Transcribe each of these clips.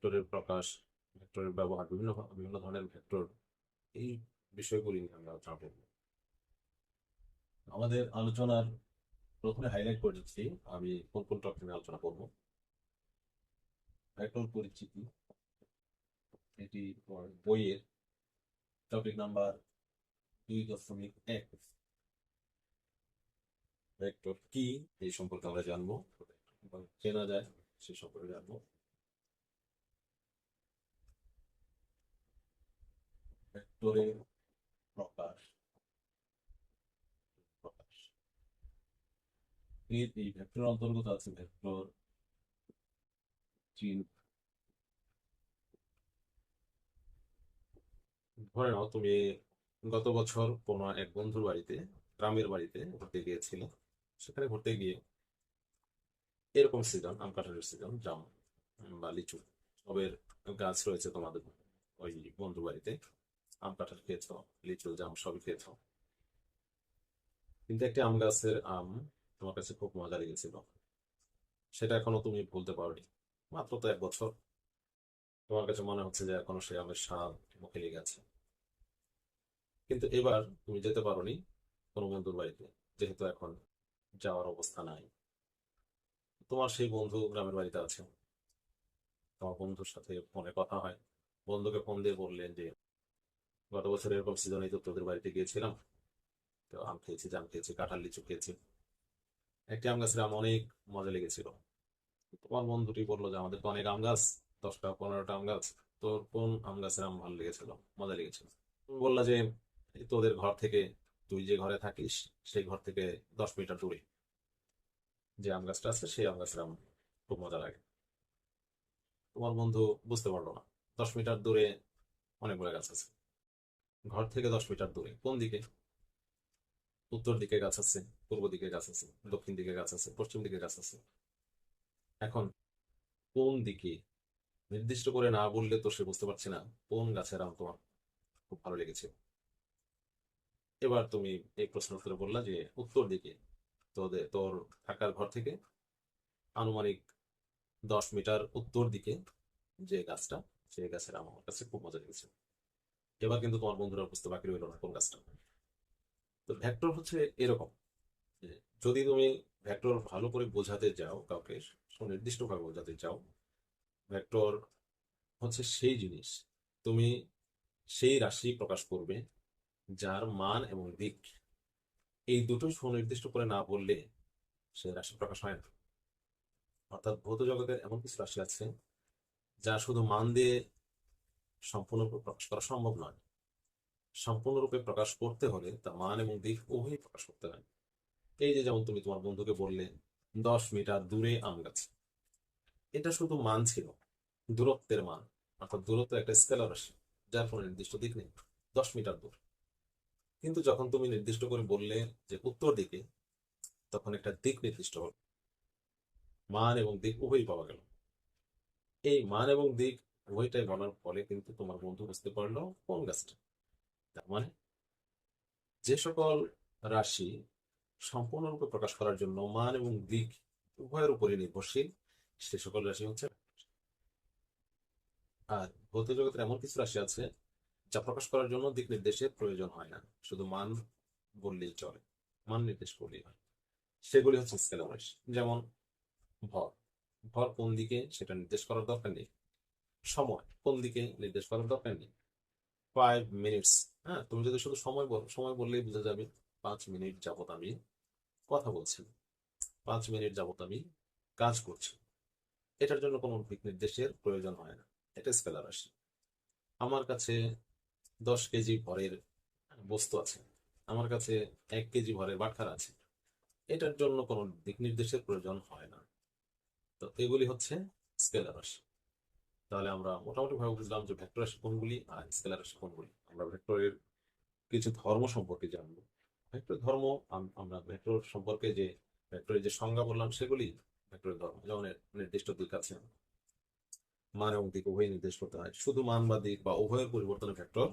ভেক্টরের প্রকাশ, ভেক্টরের ব্যবহার, বিভিন্ন বিভিন্ন ধরনের ভেক্টর, এই বিষয়গুলি নিয়ে আমরা আলোচনা করব। আমাদের আলোচনার প্রথমে হাইলাইট করে দিচ্ছি আমি কোন কোন টপিক নিয়ে আলোচনা করব। ভেক্টর পরিচিতি, এটি বইয়ের টপিক নাম্বার 2.1। ভেক্টর কি এই সম্পর্কে আমরা জানবো, চেনা যায় সে সম্পর্কে জানবো। ভেক্টরের প্রকাশ, এই ভেক্টর অন্তর্গত আছে ভেক্টর চিহ্ন। ধরে নাও তুমি গত বছর কোনো এক বন্ধুর বাড়িতে, গ্রামের বাড়িতে ঘুরতে গিয়েছিলে। সেখানে ঘুরতে গিয়ে এরকম সিজন, আম কাঁঠালের সিজন, জাম বা লিচু সবের গাছ রয়েছে তোমাদের ওই বন্ধুর বাড়িতে। আম কাঁঠাল খেয়েছ, লিচু জাম সবই খেয়েছ, কিন্তু একটি আম গাছের আম তোমার কাছে খুব মজা লেগেছিল। সেটা এখনো তুমি ভুলতে পারোনি। মাত্র তো 1 বছর, তোমার কাছে মনে হচ্ছে যে এখনো সে আমের স্বাদ মুখে লেগে আছে। কিন্তু এবার তুমি যেতে পারোনি কোনো বন্ধুর বাড়িতে, যেহেতু এখন যাওয়ার অবস্থা নাই। তোমার সেই বন্ধু গ্রামের বাড়িতে আছে। তোমার বন্ধুর সাথে ফোনে কথা হয়। বন্ধুকে ফোন দিয়ে বললেন যে গত বছর এরকম সিজনেই তো তোদের বাড়িতে গিয়েছিলাম, তো আম খেয়েছি, জাম খেয়েছি, কাঁঠাল লিচু খেয়েছি, একটি আম গাছের আম অনেক মজা লেগেছিল। তোমার বন্ধুটি বললো যে আমাদের তো অনেক আম গাছ, 10টা 15টা আম গাছ, তোর কোন আম গাছের আম ভালো লেগেছিল, মজা লেগেছিল? তুমি বললা যে এই তোদের ঘর থেকে, তুই যে ঘরে থাকিস সেই ঘর থেকে 10 মিটার দূরে যে আম গাছটা আছে সেই আম গাছের আম খুব মজা লাগে। তোমার বন্ধু বুঝতে পারলো না 10 মিটার দূরে অনেকগুলো গাছ আছে। ঘর থেকে 10 মিটার দূরে কোন দিকে? উত্তর দিকে গাছ আছে, পূর্ব দিকে গাছ আছে, দক্ষিণ দিকে গাছ আছে, পশ্চিম দিকে গাছ আছে। এখন কোন দিকে নির্দিষ্ট করে না বললে তো সে বুঝতে পারছে না কোন গাছের আম তোমার খুব ভালো লেগেছে। এবার তুমি এই প্রশ্নের উত্তরে বললা যে উত্তর দিকে, তোর থাকার ঘর থেকে আনুমানিক 10 মিটার উত্তর দিকে যে গাছটা, সেই গাছের আম আমার কাছে খুব মজা লেগেছে। এবার কিন্তু তোমার বন্ধুরা বুঝতে বাকি রইল না কোন গাছটা। তো ভেক্টর হচ্ছে এরকম যে যদি তুমি ভেক্টর ভালো করে বোঝাতে যাও, কাউকে সুনির্দিষ্ট ভাবে বোঝাতে চাও, ভেক্টর হচ্ছে সেই জিনিস, তুমি সেই রাশি প্রকাশ করবে যার মান এবং দিক এই দুটোই সুনির্দিষ্ট করে না বললে সে রাশি প্রকাশ হয় না। অর্থাৎ ভৌত জগতের এমন কিছু রাশি আছে যা শুধু মান দিয়ে সম্পূর্ণরূপে প্রকাশ করা সম্ভব নয়। সম্পূর্ণরূপে প্রকাশ করতে হলে তা মান এবং দিক উভয়ই প্রকাশ করতে হয়। এই যে যেমন তুমি তোমার বন্ধুকে বললে 10 মিটার দূরে আম গাছ, এটা শুধু মান ছিল, দূরত্বের মান। অর্থাৎ দূরত্ব একটা স্কেলার রাশি যার কোনো নির্দিষ্ট দিক নেই, 10 মিটার দূর। কিন্তু যখন তুমি নির্দিষ্ট করে বললে যে উত্তর দিকে, তখন একটা দিক নির্দিষ্ট হল, মান এবং দিক উভয়ই পাওয়া গেল। এই মান এবং দিক উভয়টাই বলার ফলে কিন্তু তোমার বন্ধু বুঝতে পারলো কোন গাছটা। তার মানে যে সকল রাশি সম্পূর্ণরূপে প্রকাশ করার জন্য মান এবং দিক উভয়ের উপরে নির্ভরশীল, সে সকল রাশি হচ্ছে। আর ভৌত জগতের এমন কিছু রাশি আছে যা প্রকাশ করার জন্য দিক নির্দেশের প্রয়োজন হয় না, শুধু মান বললেই চলে, মান নির্দেশ করলেই হয়। সেগুলি হচ্ছে স্কেলার রাশি। যেমন ভর, ভর কোন দিকে সেটা নির্দেশ করার দরকার নেই। সময় কোন দিকে নির্দেশ করার দরকার নেই। 5 মিনিটস, হ্যাঁ, তুমি যদি শুধু সময় বলো, সময় বললেই বোঝা যাবে 5 মিনিট যাবত আমি কথা বলছি, 5 মিনিট যাবত আমি কাজ করছি। এটার জন্য কোনো দিক নির্দেশের প্রয়োজন হয় না, এটা স্কেলার রাশি। আমার কাছে 10 কেজি ভরের বস্তু আছে, আমার কাছে 1 কেজি ভরের বাটখারা আছে, এটার জন্য কোনো দিক নির্দেশের প্রয়োজন হয় না। তো এগুলি হচ্ছে স্কেলার রাশি। তাহলে আমরা মোটামুটি ভাবে বুঝলাম যে ভেক্টর রাশি কোনগুলি আর স্কেলার রাশি কোনগুলি। আমরা ভেক্টরের কিছু ধর্ম সম্পর্কে জানবো। ভেক্টর ধর্ম, আমরা ভেক্টর সম্পর্কে যে ভেক্টরের যে সংজ্ঞা বললাম সেগুলি ভেক্টরের ধর্ম। যেমন নির্দিষ্ট দিক আছে, মান এবং দিক উভয় নির্দেশ করতে হয়। শুধু মান বা দিক বা উভয়ের পরিবর্তনে ভেক্টর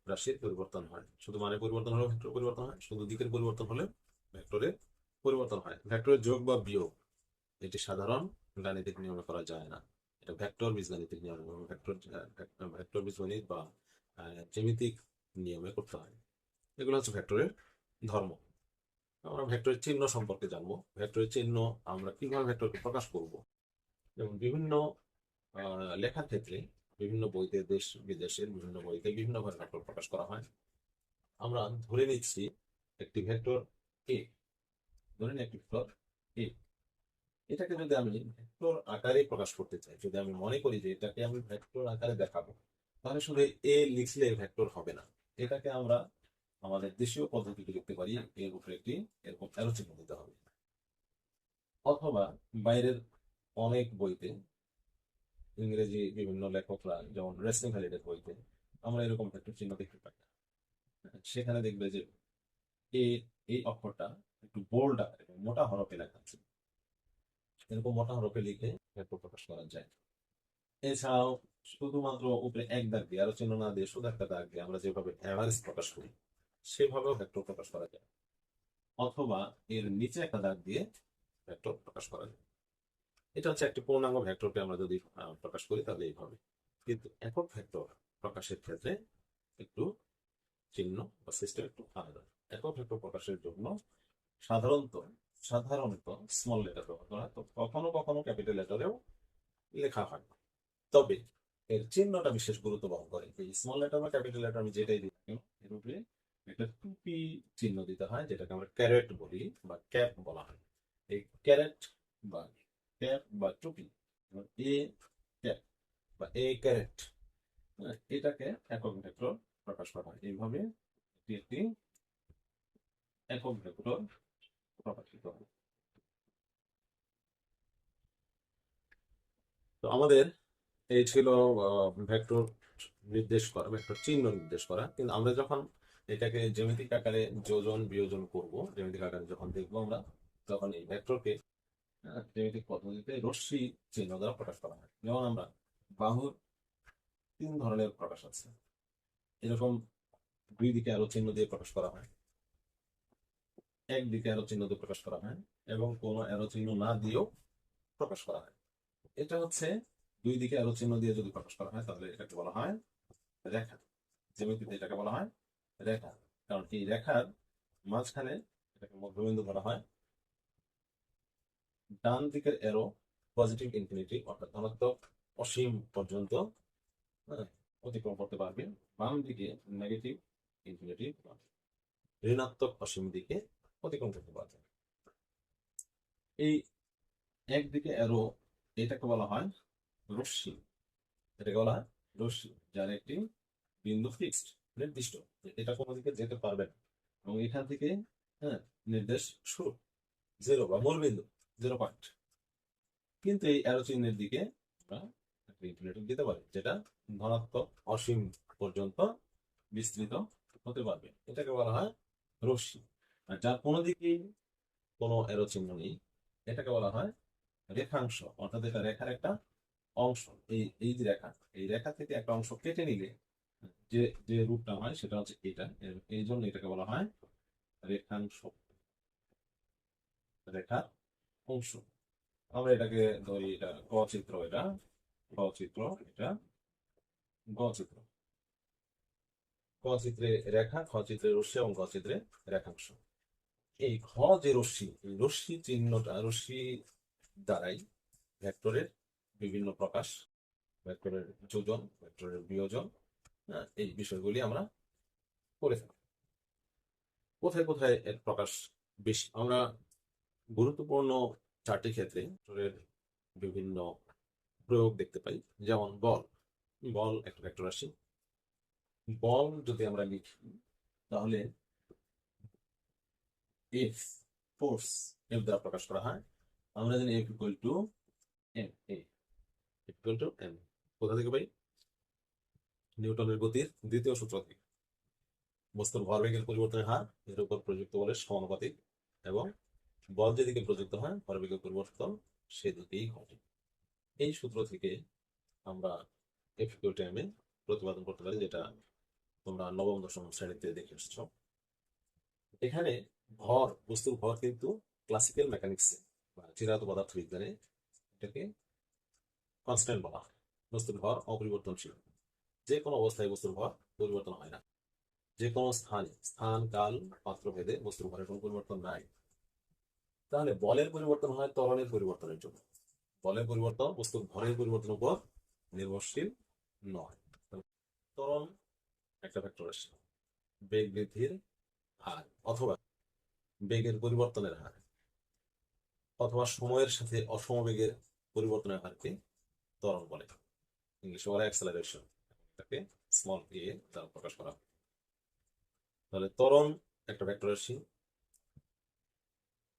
রাশির পরিবর্তন হয়। শুধু মানের পরিবর্তন হলে ভেক্টর পরিবর্তন হয়, শুধু দিকের পরিবর্তন হলে ভেক্টরের পরিবর্তন হয়। ভেক্টরের যোগ বা বিয়োগ এটি সাধারণ গাণিতিক নিয়মে করা যায় না, এটা ভেক্টর বীজগণিতের নিয়ম, ভেক্টর বীজগণিত বা জ্যামিতিক নিয়মে করতে হয়। এগুলো হচ্ছে ভেক্টরের ধর্ম। আমরা ভেক্টরের চিহ্ন সম্পর্কে জানবো। ভেক্টরের চিহ্ন আমরা কিভাবে ভেক্টরকে প্রকাশ করব। যেমন বিভিন্ন লেখার ক্ষেত্রে বিভিন্ন বইতে, দেশ বিদেশের বিভিন্ন বইতে বিভিন্নভাবে ভেক্টর প্রকাশ করা হয়। আমরা ধরে নিচ্ছি একটি ভেক্টর এ, ধরে নিই একটি ভেক্টর এ, এটাকে যদি আমি ভেক্টর আকারে প্রকাশ করতে চাই, যদি আমি মনে করি যে এটাকে আমি ভেক্টর আকারে দেখাবো, তাহলে শুধু এ লিখলে ভেক্টর হবে না। এটাকে আমরা আমাদের দেশীয় পদ্ধতিতে লিখতে পারি, এর উপরে একটি এরকম অ্যারো চিহ্ন দিতে হবে। অথবা বাইরের অনেক বইতে, ইংরেজি বিভিন্ন লেখকরা যেমন রেসলিং ভ্যালিডের বইতে আমরা এরকম ভেক্টর চিহ্ন দেখতে পাই। সেখানে দেখবে যে এ, এই অক্ষরটা একটু বোল্ড আকারে মোটা হরফে লেখা আছে। এরকম মোটা হরফে লিখে ভেক্টর প্রকাশ করা যায়। এছাড়াও শুধুমাত্র উপরে এক দাগ দিয়ে, আরো চিহ্ন না দিয়ে শুধু একটা দাগ দিয়ে আমরা যেভাবে অ্যাভারেজ প্রকাশ করি, সেভাবেও ভেক্টর প্রকাশ করা যায়। অথবা এর নিচে একটা দাগ দিয়ে ভেক্টর প্রকাশ করা যায়। এটা হচ্ছে একটি পূর্ণাঙ্গ ভেক্টরকে আমরা যদি প্রকাশ করি তাহলে এইভাবে। কিন্তু একক ভেক্টর প্রকাশের ক্ষেত্রে একটু চিহ্ন বা সিস্টেম একটু আলাদা। একক ভেক্টর প্রকাশের জন্য সাধারণত সাধারণত স্মল লেটার ব্যবহার করা হয়, তো কখনো কখনো ক্যাপিটাল লেটারেও লেখা হয়। তবে এর চিহ্নটা বিশেষ গুরুত্ব বহন করে। এই স্মল লেটার বা ক্যাপিটাল লেটার আমি যেটাই দিই না কেন, এর উপরে একটা টুপি চিহ্ন দিতে হয়, যেটাকে আমরা ক্যারেট বলি বা ক্যাপ বলা হয়। এই ক্যারেট বা ক্যাপ বা টুপি, এ ক্যাপ বা এ ক্যারেট, এটাকে একক ভেক্টর প্রকাশ করা হয়। এইভাবে এটি একটি একক ভেক্টর প্রকাশিত হয়। তো আমাদের এই ছিল ভেক্টর নির্দেশ করা, ভেক্টর চিহ্ন নির্দেশ করা। কিন্তু আমরা যখন এটাকে জ্যামিতিক আকারে যোজন বিয়োজন করব, জ্যামিতিক আকারে যখন দেখবো আমরা, তখন এই ভেক্টরকে জ্যামিতিক পদ্ধতিতে রশ্মি চিহ্ন দ্বারা প্রকাশ করা হয়। যেমন আমরা বাহুর 3 ধরনের প্রকাশ আছে। এরকম 2 দিকে আরো চিহ্ন দিয়ে প্রকাশ করা হয়, একদিকে আরো চিহ্ন দিয়ে প্রকাশ করা হয়, এবং কোনো অ্যারো চিহ্ন না দিয়েও প্রকাশ করা হয়। এটা হচ্ছে 2 দিকে আরো চিহ্ন দিয়ে যদি প্রকাশ করা হয় তাহলে এটাকে বলা হয় রেখা। জ্যামিতিতে এটাকে বলা হয় রেখা, কারণ এই রেখার মাঝখানে এটাকে মধ্যবিন্দু ধরা হয়। ডান দিকের এরো পজিটিভ ইনফিনিটি অর্থাৎ ধনাত্মক অসীম পর্যন্ত অতিক্রম করতে পারবে, বাম দিকে নেগেটিভ ইনফিনিটি ঋণাত্মক অসীম দিকে অতিক্রম করতে পারবে। এই একদিকে এরো, এটাকে বলা হয় রশ্মি। এটাকে বলা হয় রশ্মি, যার একটি বিন্দু ফিক্সড, নির্দিষ্ট, এটা কোনো দিকে যেতে পারবে না, এবং এখান থেকে নির্দেশ শুরু, জিরো বা মূল বিন্দু, 0 পয়েন্ট। কিন্তু এই অ্যারো চিহ্নের দিকে আমরা ইনফিনিটি দিতে পারি, যেটা ধনাত্মক অসীম পর্যন্ত বিস্তৃত হতে পারবে। এটাকে বলা হয় রশ্মি। আর যার কোনো দিকেই কোনো অ্যারো চিহ্ন নেই, এটাকে বলা হয় রেখাংশ, অর্থাৎ এটা রেখার একটা অংশ। এই এই যে রেখা, এই রেখা থেকে একটা অংশ কেটে নিলে যে যে রূপটা হয় সেটা হচ্ছে এটা। এই জন্য এটাকে বলা হয় রেখাংশ, রেখার অংশ। আমরা এটাকে ধরি, এটা ক চিত্র, এটা ক চিত্র, এটা গ চিত্র। ক চিত্রে রেখা, খ চিত্রে রশ্মি এবং গ চিত্রে রেখাংশ। এই ঘ যে রশ্মি, এই রশ্মি চিহ্নটা, রশ্মি দ্বারাই ভেক্টরের বিভিন্ন প্রকাশ, ভেক্টরের যোজন, ভেক্টরের বিয়োজন, এই বিষয়গুলি আমরা করে থাকি। কোথায় কোথায় এর প্রকাশ বেশি? আমরা গুরুত্বপূর্ণ 4টি ক্ষেত্রে ভেক্টরের বিভিন্ন প্রয়োগ দেখতে পাই। যেমন বল, বল একটা ভেক্টর রাশি। বল যদি আমরা লিখি তাহলে এফ, ফোর্স, এফ দ্বারা প্রকাশ করা হয়। আমরা জানি F equal to M, equal to M. কোথা থেকে পাই? নিউটনের গতির 2য় সূত্র থেকে। বস্তুর ভরবেগের পরিবর্তনের হার এর উপর প্রযুক্ত বলের সমানুপাতিক, এবং বল যেদিকে প্রযুক্ত হয় ভরবেগের পরিবর্তন সেদিকেই ঘটে। এই সূত্র থেকে আমরা F equal to M A প্রতিপাদন করতে পারি, যেটা তোমরা নবম দশম শ্রেণীতে দেখে এসেছো। এখানে ভর, বস্তুর ভর কিন্তু ক্লাসিক্যাল মেকানিক্সে বা চিরায়ত পদার্থবিজ্ঞানে এটাকে কনস্ট্যান্ট বলা হয়। বস্তুর ভর অপরিবর্তনশীল, যে কোনো অবস্থায় বস্তুর ভর পরিবর্তন হয় না। যে কোনো স্থানে, স্থান কাল পাত্র ভেদে বস্তুর ভরের কোনো পরিবর্তন নাই। তাহলে বলের পরিবর্তন হয় ত্বরণের পরিবর্তনের জন্য। বলের পরিবর্তন বস্তুর ভরের পরিবর্তনের উপর নির্ভরশীল নয়। ত্বরণ একটা ভেক্টর রাশি, বেগ বৃদ্ধির হার অথবা বেগের পরিবর্তনের হার অথবা সময়ের সাথে অসমবেগের পরিবর্তনের হারকে ত্বরণ বলে। ইংলিশে বলে অ্যাক্সেলারেশন। এটাকে স্মল এ দ্বারা প্রকাশ করা হয়। তাহলে ত্বরণ একটা ভেক্টর রাশি,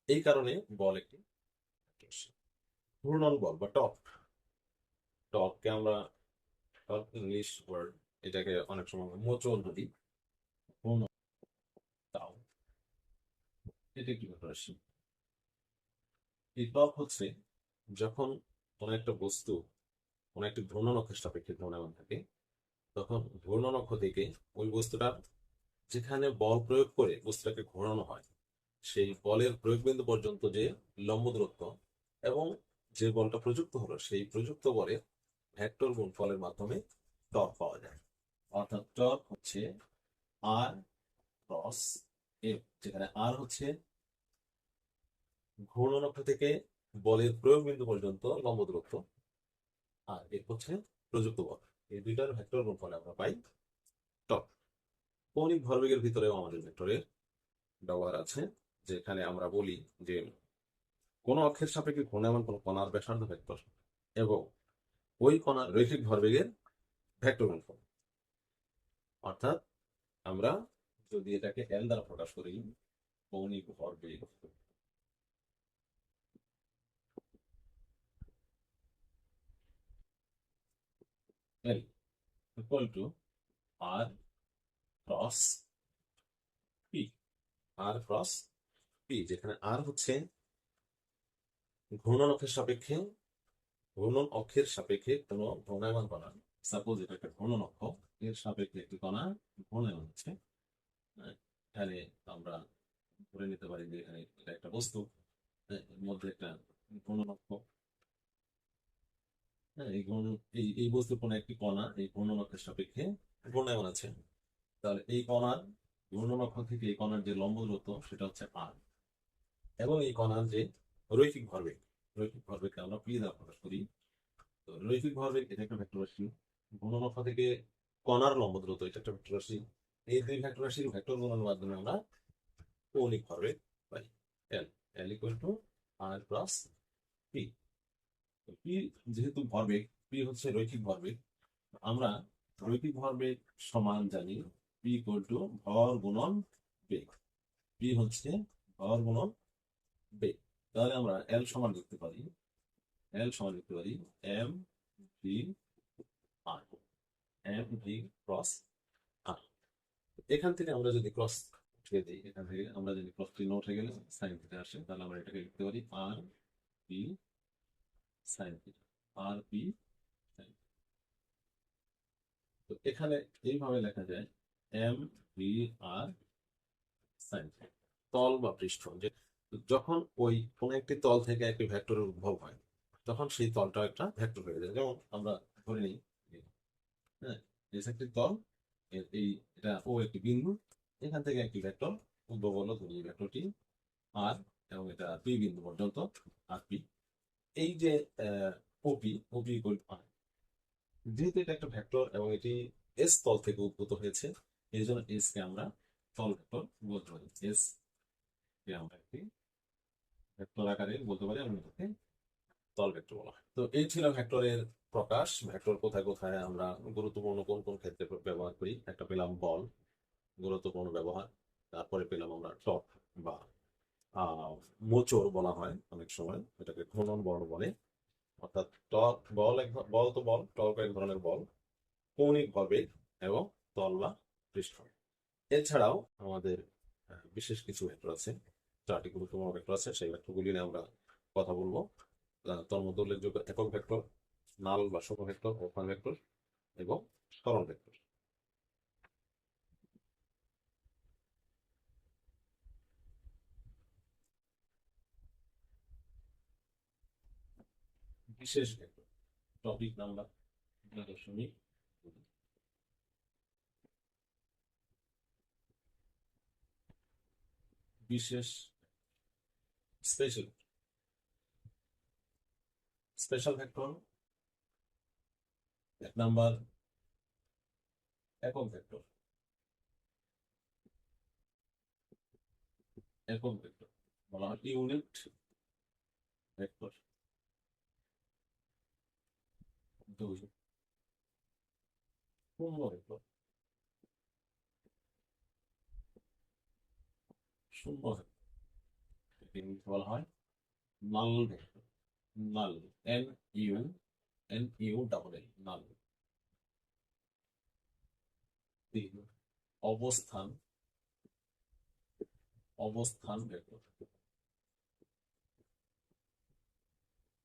এই কারণে বল একটি ভেক্টর রাশি। ঘূর্ণন বল বা টর্ক, টর্ককে আমরা টর্ক ইংলিশ ওয়ার্ড, এটাকে অনেক সময় মোচন বলি। ঘূর্ণন তাও এটা একটি ভেক্টর রাশি। এই টর্ক হচ্ছে যখন কোনো একটা বস্তু কোনো একটি ঘূর্ণন অক্ষের সাপেক্ষে ঘূর্ণায়মান থাকে, তখন ঘূর্ণন অক্ষ থেকে ওই বস্তুটার যেখানে বল প্রয়োগ করে বস্তুটাকে ঘোরানো হয়, সেই বলের প্রয়োগ বিন্দু পর্যন্ত যে লম্ব দূরত্ব এবং যে বলটা প্রযুক্ত হলো, সেই প্রযুক্ত বলের ভেক্টর গুণফলের মাধ্যমে টর্ক পাওয়া যায়। অর্থাৎ টর্ক হচ্ছে আর ক্রস এফ, যেখানে আর হচ্ছে ঘূর্ণন অক্ষ থেকে বলের প্রয়োগ বিন্দু পর্যন্ত লম্ব দূরত্ব, আর এফ হচ্ছে প্রযুক্ত বল। এই দুইটার ভেক্টর গুণফলে আমরা পাই টর্ক। কৌণিক ভরবেগের ভিতরেও আমাদের ভেক্টরের ব্যবহার আছে, যেখানে আমরা বলি যে কোনো অক্ষের সাপেক্ষে ঘূর্ণায়মান কোনো কণার ব্যাসার্ধ ভেক্টর এবং ওই কণার রৈখিক ভরবেগের ভেক্টর গুণফল। অর্থাৎ আমরা যদি এটাকে এল দ্বারা প্রকাশ করি, কৌণিক ভরবেগ L equal to R cross P, R cross P, যেখানে আর হচ্ছে ঘূর্ণন অক্ষের সাপেক্ষে, ঘূর্ণন অক্ষের সাপেক্ষে কোনো ঘূর্ণায়মান কণা, সাপোজ এটা একটা ঘূর্ণন অক্ষ, এর সাপেক্ষে একটি কণা ঘূর্ণায়মান হচ্ছে। এখানে আমরা ধরে নিতে পারি যে এখানে এটা একটা বস্তু, এর মধ্যে একটা ঘূর্ণন অক্ষ। হ্যাঁ, এই বস্তুর কোনো একটি কণা এই ঘূর্ণন অক্ষের সাপেক্ষে ঘূর্ণায়মান আছে। তাহলে এই কণার ঘূর্ণন অক্ষ থেকে এই কণার যে লম্ব দূরত্ব সেটা হচ্ছে আর, এবং এই কণার যে রৈখিক ভরবেগ, রৈখিক ভরবেগকে আমরা পি দ্বারা প্রকাশ করি। তো রৈখিক ভরবেগ এটা একটা ভেক্টর রাশি, ঘূর্ণন অক্ষ থেকে কণার লম্ব দূরত্ব এটা একটা ভেক্টর রাশি। এই দুই ভেক্টর রাশির ভেক্টর গুণনের মাধ্যমে আমরা কৌণিক ভরবেগ পাই L, L equal to R plus P. P যেহেতু ভরবেগ, পি হচ্ছে রৈখিক ভরবেগ, আমরা রৈখিক ভরবেগ সমান জানি পি ইকুয়াল টু ভর গুণন বেগ। পি হচ্ছে ভর গুণন বেগ। তাহলে আমরা এল সমান লিখতে পারি, এল সমান লিখতে পারি এম ভি আর, এম ভি ক্রস আর। এখান থেকে আমরা যদি ক্রস উঠিয়ে দিই, এখান থেকে আমরা যদি ক্রস চিহ্ন উঠে গেলে সাইন থিটা আসে, তাহলে আমরা এটাকে লিখতে পারি আর পি সাইন থিটা, আর পি সাইন। তো এখানে এইভাবে লেখা যায় এম ভি আর সাইন থিটা। তল বা পৃষ্ঠ, যে যখন ওই কোন একটি তল থেকে একটি ভেক্টরের উদ্ভব হয়, তখন সেই তলটা একটা ভেক্টর হয়ে যায়। যেমন আমরা ধরে নিই, হ্যাঁ, একটি তল, এই এটা ও একটি বিন্দু, এখান থেকে একটি ভেক্টর উদ্ভব হলো, ধরি ভেক্টরটি আর, এবং এটা পি বিন্দু পর্যন্ত আর পি। এই যে ওপি, ওপি ইকুয়াল টু আর, যেহেতু এটা একটা ভেক্টর এবং এটি এস তল থেকে উদ্ভূত হয়েছে, এই জন্য এস কে আমরা তল ভেক্টর বলতে পারি। এস কে আমরা একটি ভেক্টর আকারে বলতে পারি, এবং এটাকে তল ভেক্টর বলা হয়। তো এই ছিল ভেক্টরের প্রকাশ। ভেক্টর কোথায় কোথায় আমরা গুরুত্বপূর্ণ কোন কোন ক্ষেত্রে ব্যবহার করি, একটা পেলাম বল, গুরুত্বপূর্ণ ব্যবহার। তারপরে পেলাম আমরা টর্ক বা মোচড় বলা হয় অনেক সময়, এটাকে ঘূর্ণন বল বলে। অর্থাৎ টর্ক বল, বল তো বল, টর্ক এক ধরনের বল, কৌণিক ভরবেগ এবং তল বা পৃষ্ঠ। এছাড়াও আমাদের বিশেষ কিছু ভেক্টর আছে, 4টি গুরুত্বপূর্ণ ভেক্টর আছে, সেই ভেক্টরগুলি নিয়ে আমরা কথা বলবো। তার মধ্যে উল্লেখযোগ্য একক ভেক্টর, নাল বা সম ভেক্টর, ওপেন ভেক্টর এবং সরল ভেক্টর। বিশেষ ভেক্টর, টপিক নাম্বার 2.2 বিশেষ স্পেশাল স্পেশাল ভেক্টর 1 নাম্বার একক ভেক্টর বলা হয় ইউনিট ভেক্টর। 2 পূর্ণ ভেক্টর শূন্য ভেক্টর বলা হয় নাল ভেক্টর। নাল NU নাল। 3 অবস্থান ভেক্টর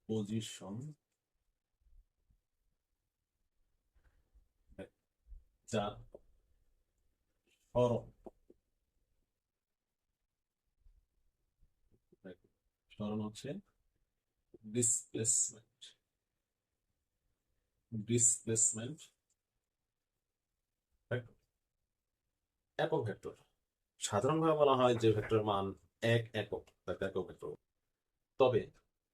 পজিশন যা সরণ হচ্ছে ডিসপ্লেসমেন্ট ভেক্টর। একক ভেক্টর সাধারণভাবে বলা হয় যে ভেক্টরের মান 1 একক, তাকে একক ভেক্টর। তবে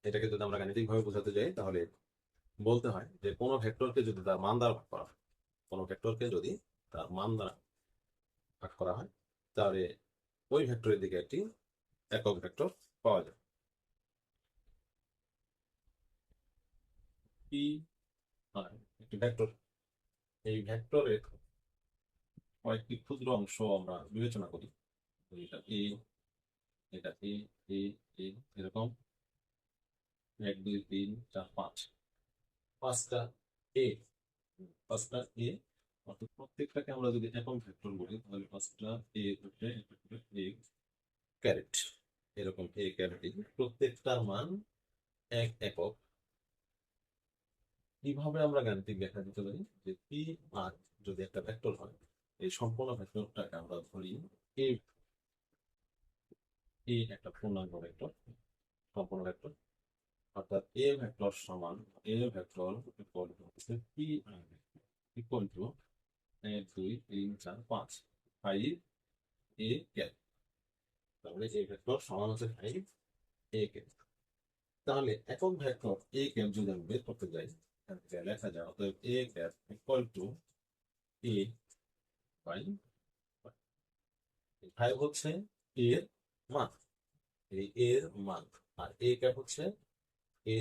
এটাকে যদি আমরা গাণিতিকভাবে বোঝাতে যাই তাহলে বলতে হয় যে কোনো ভেক্টরকে যদি তার মান দ্বারা ভাগ করা হয়, তাহলে ওই ভেক্টরের দিকে একটি একক ভেক্টর পাওয়া যায়। কি একটি ভেক্টর, এই ভেক্টরের কয়েকটি ক্ষুদ্র অংশ আমরা বিবেচনা করি। এটা এরকম 1 2 3 4 5 5টা এ অর্থাৎ প্রত্যেকটাকে আমরা যদি একক ভেক্টর বলি তাহলে 5টা এ হচ্ছে এ ক্যারেট, এরকম এ ক্যারেট, প্রত্যেকটার মান 1 একক। কিভাবে আমরা গাণিতিক ব্যাখ্যা দিতে পারি যে পি আর যদি একটা ভেক্টর হয়, এই সম্পূর্ণ ভেক্টরটাকে আমরা ধরি এ একটা পূর্ণাঙ্গ ভেক্টর, সম্পূর্ণ ভেক্টর, অর্থাৎ এ ভেক্টর সমান P equal to 1 2 3 4 5 5 A cap. তাহলে এই ভেক্টর সমান হচ্ছে 5 এ ক্যাপ। তাহলে একক ভেক্টর এ ক্যাপ যদি আমি বের করতে যাই লেখা যায় অতএব A cap equal to A by 5 হচ্ছে এর মান, এর মান, আর এ ক্যাপ হচ্ছে এ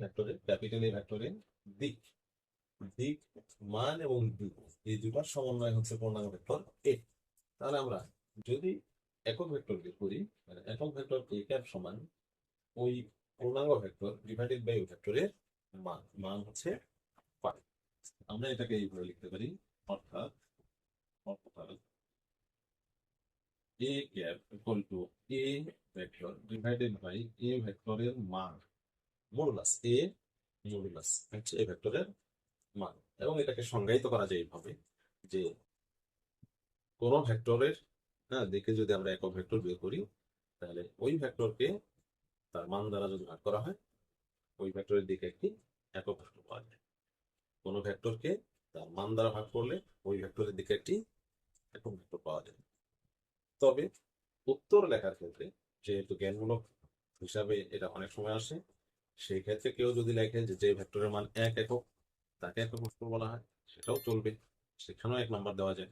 ভেক্টরের ক্যাপিটাল এ ভেক্টরের দিক। মান এবং দিক এই দুটার সমন্বয় হচ্ছে পূর্ণাঙ্গ ভেক্টর এ। তাহলে আমরা যদি একক ভেক্টর বের করি মানে একক ভেক্টর এ ক্যাপ সমান ওই পূর্ণাঙ্গ ভেক্টর ডিভাইডেড বাই ওই ভেক্টরের মান হচ্ছে 5। আমরা এটাকে এইভাবে লিখতে পারি, অর্থাৎ A cap equal to A vector divided by A ভেক্টরের মান মডুলাস হচ্ছে এ ভেক্টরের মান। এবং এটাকে সংজ্ঞায়িত করা যায় এইভাবে যে কোন ভেক্টরের দিকে যদি আমরা একক ভেক্টর বের করি তাহলে ওই ভেক্টরকে তার মান দ্বারা যদি ভাগ করা হয় ওই ভেক্টরের দিকে একটি একক ভেক্টর পাওয়া যায়। কোন ভেক্টরকে তার মান দ্বারা ভাগ করলে ওই ভেক্টরের দিকে একটি একক ভেক্টর পাওয়া যায়। তবে উত্তর লেখার ক্ষেত্রে যেহেতু জ্ঞানমূলক হিসাবে এটা অনেক সময় আসে, সেই ক্ষেত্রে কেউ যদি লেখে যে ভেক্টরের মান 1 একক তাকে একক ভেক্টর বলা হয়, সেটাও চলবে, সেখানেও 1 নাম্বার দেওয়া যায়।